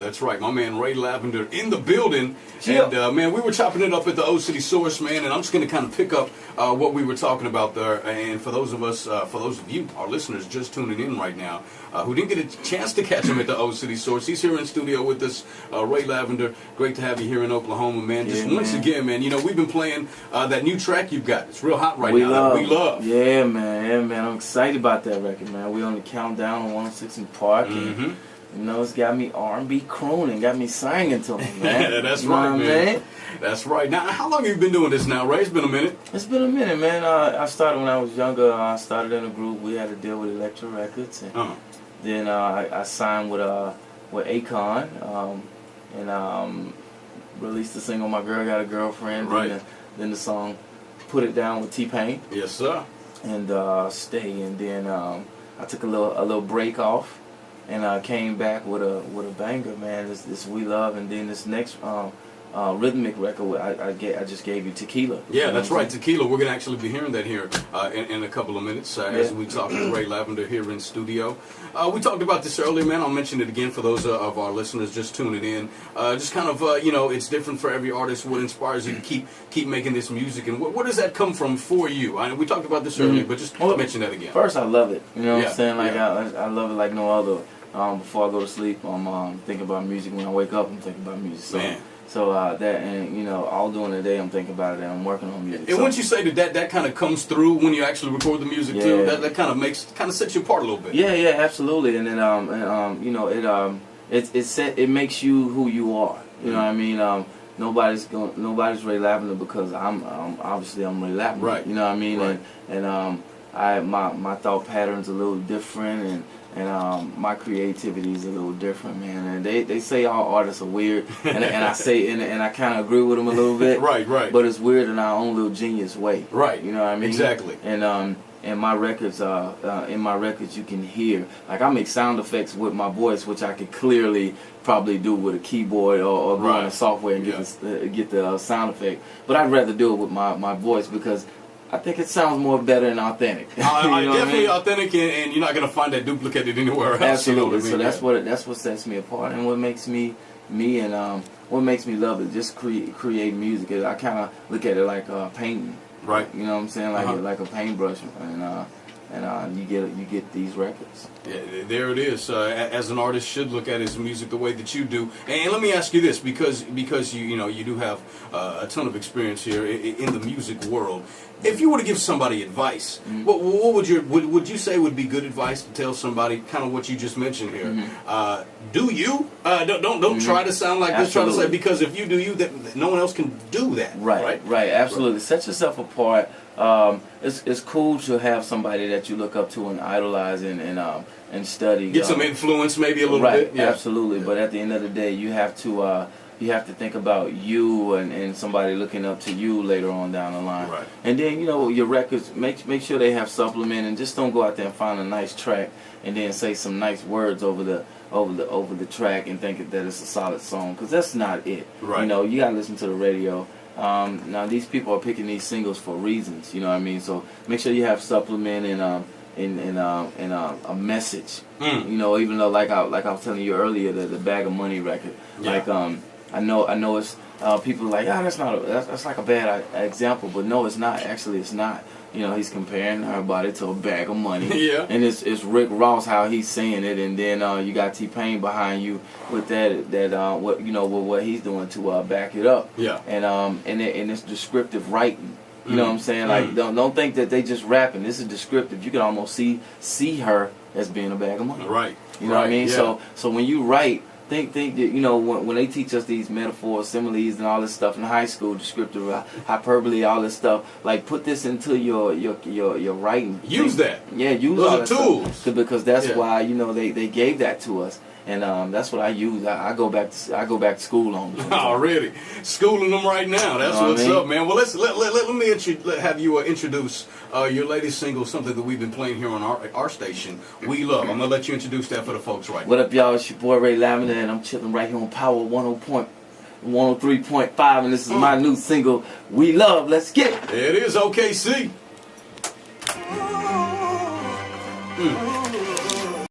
That's right, my man Ray Lavender in the building. Yep. And man, we were chopping it up at the Old City Source, man, and I'm just going to kind of pick up what we were talking about there. And for those of you, our listeners just tuning in right now, who didn't get a chance to catch him at the Old City Source, he's here in studio with us, Ray Lavender. Great to have you here in Oklahoma, man. Just once again, man, you know, we've been playing that new track you've got. It's real hot right now. We Love. Yeah, man. I'm excited about that record, man. We on the countdown on 106 in Park. And, you know, it's got me R&B crooning, got me singing to him, man. Yeah, that's you know right, man. I mean? That's right. Now, how long have you been doing this now, Ray? It's been a minute. It's been a minute, man. I started when I was younger. I started in a group. We had to deal with Electra Records. And then I signed with Akon and released the single "My Girl Got a Girlfriend." Right. Then the song "Put It Down" with T-Pain. Yes, sir. And Stay. And then I took a little break off. And I came back with a banger, man. This We Love, and then this next rhythmic record I just gave you, Tequila. Yeah, that's right, Tequila. We're gonna actually be hearing that here in a couple of minutes as we talk to Ray Lavender here in studio. We talked about this earlier, man. I'll mention it again for those of our listeners just tuning in. Just kind of you know, it's different for every artist. What inspires you to keep making this music, and where does that come from for you? We talked about this earlier, but just mention that again. First, I love it. You know what I'm saying? Like I love it like no other. Before I go to sleep, I'm thinking about music. When I wake up, I'm thinking about music. So that, and you know, all during the day I'm thinking about it, and I'm working on music. And once you say that kind of comes through when you actually record the music too, that kind of sets you apart a little bit. Yeah, absolutely. And then you know, it makes you who you are. You know what I mean? Nobody's Ray Lavender because I'm Ray Lavender. Right. You know what I mean? Right. And my thought patterns a little different, and my creativity is a little different, man. And they say all artists are weird, and I say and I kind of agree with them a little bit. Right. But it's weird in our own little genius way. Right. You know what I mean? Exactly. And my records, in my records, you can hear, like I make sound effects with my voice, which I could clearly probably do with a keyboard or go on the software and get the sound effect. But I'd rather do it with my voice because I think it sounds more better and authentic. Definitely authentic, and you're not gonna find that duplicated anywhere else. Absolutely. You know what I mean? So that's what sets me apart, and what makes me, and what makes me love it. Just create music. I kind of look at it like painting. Right. You know what I'm saying? Like a paintbrush, and you get these records. Yeah, there it is. As an artist should look at his music the way that you do. And let me ask you this, because you do have a ton of experience here in the music world. If you were to give somebody advice, what would you say would be good advice to tell somebody? Kind of what you just mentioned here. Do you don't try to sound like this? Try to say, because if you do you, that no one else can do that. Right. Absolutely. Right. Set yourself apart. It's cool to have somebody that you look up to and idolize and study. Get some influence, maybe a little bit. Yeah. Absolutely. But at the end of the day, you have to think about you and somebody looking up to you later on down the line. Right. And then your records, make sure they have supplement, and just don't go out there and find a nice track and then say some nice words over the track and think that it's a solid song, because that's not it. Right. You gotta listen to the radio. Now these people are picking these singles for reasons. You know what I mean? So make sure you have supplement and a message. Even though like I was telling you earlier, the Bag of Money record. Yeah. I know it's people are like, that's like a bad example, but no, it's not. Actually, it's not. He's comparing everybody to a bag of money. Yeah. And it's Rick Ross how he's saying it, and then you got T-Pain behind you with what he's doing to back it up. Yeah. And it's descriptive writing. You know what I'm saying? Like don't think that they just rapping. This is descriptive. You can almost see her as being a bag of money. Right. You know what I mean? Yeah. So when you write, think that when they teach us these metaphors, similes, and all this stuff in high school, descriptive, hyperbole, all this stuff, like put this into your writing. Use that. Yeah, use those all are that tools. stuff, because that's why they gave that to us. And that's what I use. I go back to school on them. Already schooling them right now. That's what's up, man. Well, let me have you introduce your latest single, something that we've been playing here on our station, We Love. I'm gonna let you introduce that for the folks right now. What up, y'all? It's your boy Ray Lavender, and I'm chilling right here on Power 103.5, and this is my new single, We Love. Let's get it. There it is, OKC.